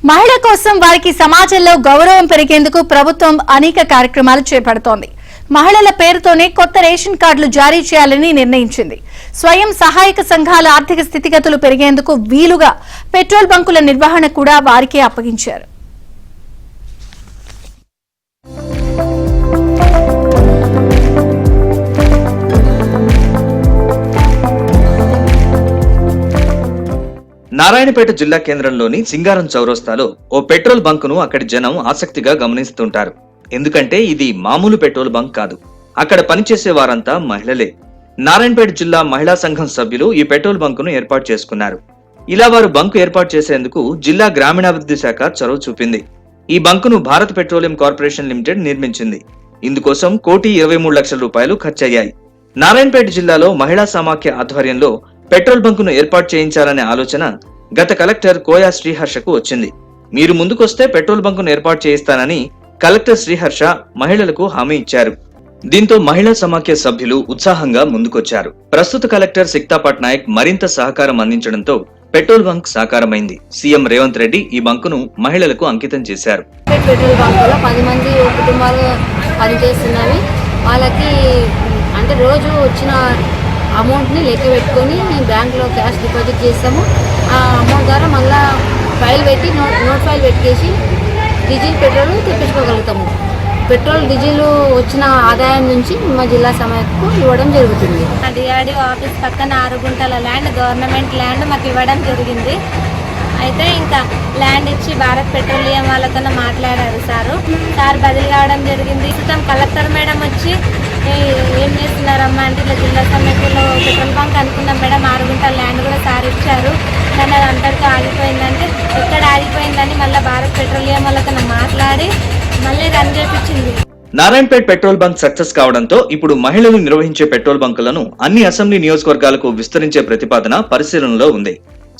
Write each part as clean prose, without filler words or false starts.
మహిళ కోసం వారికి సమాజంలో గౌరవం పెరిగేందుకు ప్రభుత్వం అనేక కార్యక్రమాలు చేపడుతోంది. మహిళల పేరుతోనే కొత్త రేషన్ కార్డులు జారీ చేయాలని నిర్ణయించింది. స్వయం సహాయక సంఘాల ఆర్థిక స్థితిగతులు పెరిగేందుకు వీలుగా పెట్రోల్ బంకుల నిర్వహణ కూడా వారికే అప్పగించారు. నారాయణపేట జిల్లా కేంద్రంలోని సింగారం చౌరస్తాలో ఓ పెట్రోల్ బంకును అక్కడి జనం ఆసక్తిగా గమనిస్తుంటారు. ఎందుకంటే ఇది మామూలు పెట్రోల్ బంక్ కాదు. అక్కడ పనిచేసే వారంతా మహిళలే. నారాయణపేట జిల్లా మహిళా సంఘం సభ్యులు ఈ పెట్రోల్ బంకును ఏర్పాటు చేసుకున్నారు. ఇలా వారు బంకు ఏర్పాటు చేసేందుకు జిల్లా గ్రామీణాభివృద్ధి శాఖ చొరవ చూపింది. ఈ బంకును భారత్ పెట్రోలియం కార్పొరేషన్ లిమిటెడ్ నిర్మించింది. ఇందుకోసం ₹1,23,00,000 ఖర్చయ్యాయి. నారాయణపేట జిల్లాలో మహిళా సమాఖ్య ఆధ్వర్యంలో పెట్రోల్ బంకును ఏర్పాటు చేయించాలనే ఆలోచన గత కలెక్టర్ కోయా శ్రీహర్షకు వచ్చింది. మీరు ముందుకొస్తే పెట్రోల్ బంకును ఏర్పాటు చేయిస్తానని కలెక్టర్ శ్రీహర్ష మహిళలకు హామీ ఇచ్చారు. దీంతో మహిళా సమాఖ్య సభ్యులు ఉత్సాహంగా ముందుకొచ్చారు. ప్రస్తుత కలెక్టర్ సిక్తా పట్నాయక్ మరింత సహకారం అందించడంతో పెట్రోల్ బంక్ సాకారమైంది. సీఎం రేవంత్ రెడ్డి ఈ బంకును మహిళలకు అంకితం చేశారు. పెట్రోల్ బంకులో 10 మంది కుటుంబాలు పనిచేస్తున్నవి. వాళ్ళకి అంటే రోజు వచ్చిన అమౌంట్ని లెక్క పెట్టుకొని బ్యాంకులో క్యాష్ డిపాజిట్ చేస్తాము. ఆ అమౌంట్ ద్వారా మళ్ళీ ఫైల్ పెట్టి నోట్ ఫైల్ పెట్టేసి డీజిల్ పెట్రోల్ తెప్పించుకోగలుగుతాము. పెట్రోల్ డీజిల్ వచ్చిన ఆదాయం నుంచి మా జిల్లా సమాఖ్యకు ఇవ్వడం జరుగుతుంది. డిఆర్డీఓ ఆఫీస్ పక్కన 6 గుంటల ల్యాండ్ గవర్నమెంట్ ల్యాండ్ మాకు ఇవ్వడం జరిగింది. అయితే ఇంకా ల్యాండ్ ఇచ్చి భారత్ పెట్రోలియం వాళ్ళతో మాట్లాడారు సార్ బదిలీ కావడం జరిగింది. ప్రస్తుతం కలెక్టర్ మేడం వచ్చి ఏం చేస్తున్నారమ్మా అంటే ఇట్లా జిల్లా సమైక్యలో పెట్రోల్ బంక్ అనుకున్నాం మేడం, 6 గుంటల ల్యాండ్ కూడా సార్ ఇచ్చారు, కానీ అది అంతటితో ఆగిపోయిందంటే ఎక్కడ ఆగిపోయిందని మళ్ళీ భారత్ పెట్రోలియం వాళ్ళతో మాట్లాడి మళ్ళీ రన్ చేపించింది. నారాయణపేట పెట్రోల్ బంక్ సక్సెస్ కావడంతో ఇప్పుడు మహిళలు నిర్వహించే పెట్రోల్ బంకులను అన్ని అసెంబ్లీ నియోజకవర్గాలకు విస్తరించే ప్రతిపాదన పరిశీలనలో ఉంది.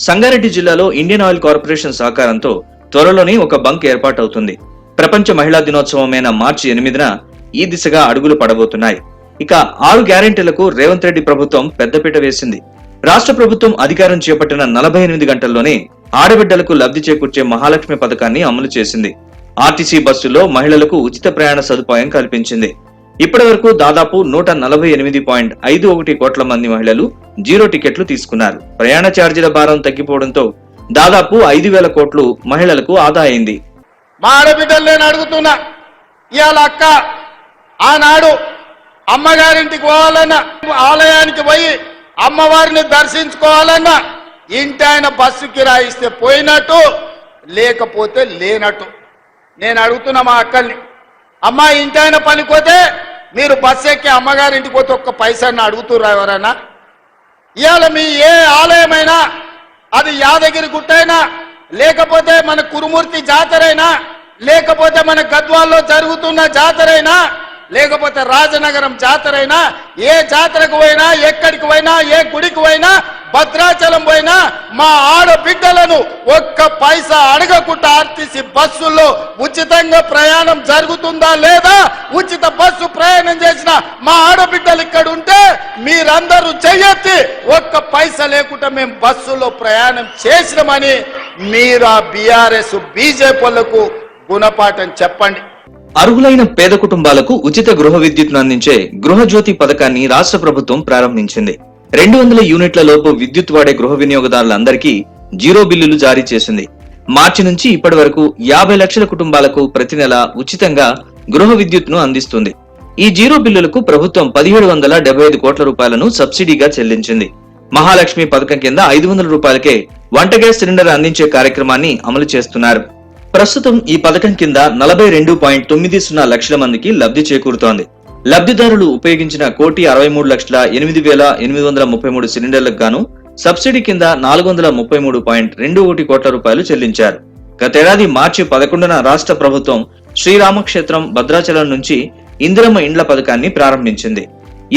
సంగారెడ్డి జిల్లాలో ఇండియన్ ఆయిల్ కార్పొరేషన్ సహకారంతో త్వరలోనే ఒక బంక్ ఏర్పాటవుతుంది. ప్రపంచ మహిళా దినోత్సవమైన మార్చి 8న ఈ దిశగా అడుగులు పడబోతున్నాయి. ఇక 6 గ్యారెంటీలకు రేవంత్ రెడ్డి ప్రభుత్వం పెద్దపీట వేసింది. రాష్ట్ర ప్రభుత్వం అధికారం చేపట్టిన 48 గంటల్లోనే ఆడబిడ్డలకు లబ్ధి చేకూర్చే మహాలక్ష్మి పథకాన్ని అమలు చేసింది. ఆర్టీసీ బస్సుల్లో మహిళలకు ఉచిత ప్రయాణ సదుపాయం కల్పించింది. ఇప్పటి వరకు దాదాపు 148.51 కోట్ల మంది మహిళలు జీరో టికెట్లు తీసుకున్నారు. ప్రయాణ ఛార్జీల భారం తగ్గిపోవడంతో దాదాపు 5,000 కోట్లు మహిళలకు ఆదా అయింది. మా ఆడబిడ్డలు నేను అడుగుతున్నా, ఇవాళ అక్క ఆనాడు అమ్మగారింటికి పోవాలన్నా, ఆలయానికి పోయి అమ్మవారిని దర్శించుకోవాలన్నా ఇంటి ఆయన బస్సు కిరాయిస్తే పోయినట్టు, లేకపోతే లేనట్టు. నేను అడుగుతున్నా మా అక్కల్ని, అమ్మ ఇంటి ఆయన పనిపోతే మీరు బస్సు ఎక్కి అమ్మగారింటికి పోతే ఒక్క పైసాన్ని అడుగుతుర్రా ఎవరైనా? ఇవాళ మీ ఏ ఆలయమైనా, అది యాదగిరి గుట్టైనా, లేకపోతే మన కురుమూర్తి జాతరైనా, లేకపోతే మన గద్వాల్లో జరుగుతున్న జాతరైనా, లేకపోతే రాజనగరం జాతరైనా, ఏ జాతరకు పోయినా, ఎక్కడికి పోయినా, ఏ గుడికి పోయినా, భద్రాచలం పోయినా మా ఆడబిడ్డలను ఒక్క పైసా అడగకుండా ఆర్టీసీ బస్సుల్లో ఉచితంగా ప్రయాణం జరుగుతుందా లేదా? ఉచిత బస్సు ప్రయాణం చేసిన మా ఆడబిడ్డలు ఇక్కడ ఉంటే మీరందరూ చెయ్యొత్తి ఒక్క పైసా లేకుండా మేము బస్సులో ప్రయాణం చేసినామని మీరు ఆ బీఆర్ఎస్ బీజేపీలకు గుణపాఠం చెప్పండి. అర్హులైన పేద కుటుంబాలకు ఉచిత గృహ విద్యుత్ను అందించే గృహజ్యోతి పథకాన్ని రాష్ట్ర ప్రభుత్వం ప్రారంభించింది. 200 యూనిట్ల లోపు విద్యుత్ వాడే గృహ వినియోగదారులందరికీ జీరో బిల్లులు జారీ చేసింది. మార్చి నుంచి ఇప్పటి వరకు 50 లక్షల కుటుంబాలకు ప్రతి నెల ఉచితంగా గృహ విద్యుత్ను అందిస్తుంది. ఈ జీరో బిల్లులకు ప్రభుత్వం ₹1,775 కోట్ల సబ్సిడీగా చెల్లించింది. మహాలక్ష్మి పథకం కింద ₹500కే వంట గ్యాస్ సిలిండర్ అందించే కార్యక్రమాన్ని అమలు చేస్తున్నారు. ప్రస్తుతం ఈ పథకం కింద 42.90 లక్షల మందికి లబ్ధి చేకూరుతోంది. లబ్ధిదారులు ఉపయోగించిన ₹1,60,08,833 సిలిండర్లకు గాను సబ్సిడీ కింద ₹433.21 కోట్ల చెల్లించారు. గతేడాది మార్చి 11న రాష్ట్ర ప్రభుత్వం శ్రీరామక్షేత్రం భద్రాచలం నుంచి ఇందిరమ్మ ఇండ్ల పథకాన్ని ప్రారంభించింది.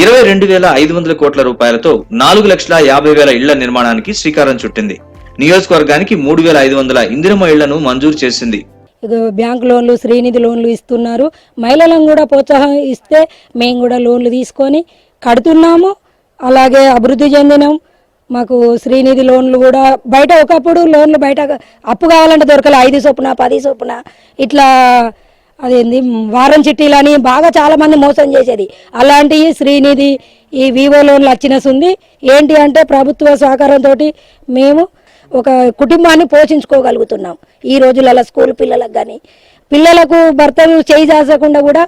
22,500 కోట్ల రూపాయలతో 4,50,000 ఇళ్ల నిర్మాణానికి శ్రీకారం చుట్టింది. నియోజకవర్గానికి 3,500 ఇందిరమ్మ ఇళ్లను మంజూరు చేసింది. బ్యాంక్ లోన్లు, శ్రీనిధి లోన్లు ఇస్తున్నారు. మహిళలను కూడా ప్రోత్సాహం ఇస్తే మేము కూడా లోన్లు తీసుకొని కడుతున్నాము. అలాగే అభివృద్ధి చెందినాం. మాకు శ్రీనిధి లోన్లు కూడా బయట ఒకప్పుడు లోన్లు బయట అప్పు కావాలంటే దొరకలే 5 చొప్పున 10 చొప్పున ఇట్లా అదేంది వారం చిట్టీలని బాగా చాలా మంది మోసం చేసేది. అలాంటివి శ్రీనిధి ఈ వివో లోన్లు వచ్చినసుంది. ఏంటి అంటే ప్రభుత్వ సహకారంతో మేము ఒక కుటుంబాన్ని పోషించుకోగలుగుతున్నాం. ఈ రోజులలో స్కూల్ పిల్లలకు కానీ పిల్లలకు భర్తలు చేయి దాచకుండా కూడా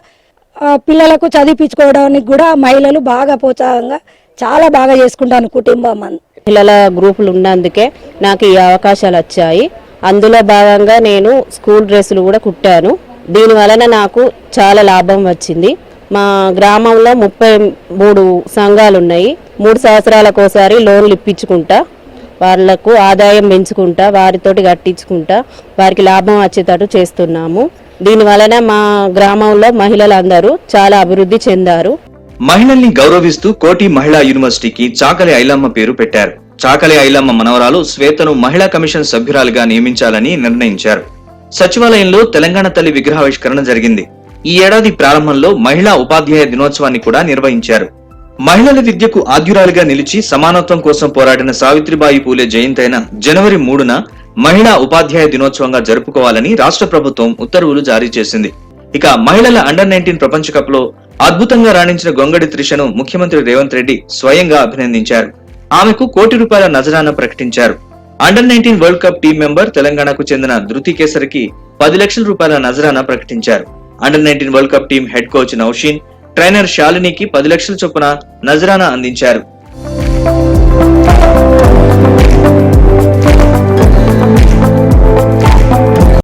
పిల్లలకు చదివించుకోవడానికి కూడా మహిళలు బాగా ప్రోత్సాహంగా చాలా బాగా చేసుకుంటాను కుటుంబం. పిల్లల గ్రూపులు ఉన్నందుకే నాకు ఈ అవకాశాలు వచ్చాయి. అందులో భాగంగా నేను స్కూల్ డ్రెస్సులు కూడా కుట్టాను. దీని వలన నాకు చాలా లాభం వచ్చింది. మా గ్రామంలో 33 సంఘాలు ఉన్నాయి. 3 సంవత్సరాలకోసారి లోన్లు ఇప్పించుకుంటా, వాళ్లకు ఆదాయం పెంచుకుంటా, వారితోటి కట్టించుకుంటా, వారికి లాభం వచ్చేటట్టు చేస్తున్నాము. దీని వలన మా గ్రామంలో మహిళలందరూ చాలా అభివృద్ధి చెందారు. మహిళల్ని గౌరవిస్తూ కోటి మహిళా యూనివర్సిటీకి చాకలి ఐలమ్మ పేరు పెట్టారు. చాకలి ఐలమ్మ మనవరాలు శ్వేతను మహిళా కమిషన్ సభ్యురాలుగా నియమించాలని నిర్ణయించారు. సచివాలయంలో తెలంగాణ తల్లి విగ్రహావిష్కరణ జరిగింది. ఈ ఏడాది ప్రారంభంలో మహిళా ఉపాధ్యాయ దినోత్సవాన్ని కూడా నిర్వహించారు. మహిళల విద్యకు ఆద్యురాలుగా నిలిచి సమానత్వం కోసం పోరాడిన సావిత్రిబాయి పూలే జయంతి అయిన జనవరి 3న మహిళా ఉపాధ్యాయ దినోత్సవంగా జరుపుకోవాలని రాష్ట్ర ప్రభుత్వం ఉత్తర్వులు జారీ చేసింది. ఇక మహిళల అండర్-19 ప్రపంచ కప్ లో అద్భుతంగా రాణించిన గొంగడి త్రిషను ముఖ్యమంత్రి రేవంత్ రెడ్డి స్వయంగా అభినందించారు. ఆమెకు ₹1 కోటి నజరానా ప్రకటించారు. Under nineteen world cup team member తెలంగాణకు చెందిన ధృతి కేసరికి ₹10 లక్షల నజరానా ప్రకటించారు. Under nineteen world cup team head coach Naushin, trainer శాలినికి 10 లక్షల చొప్పున నజరానా అందించారు.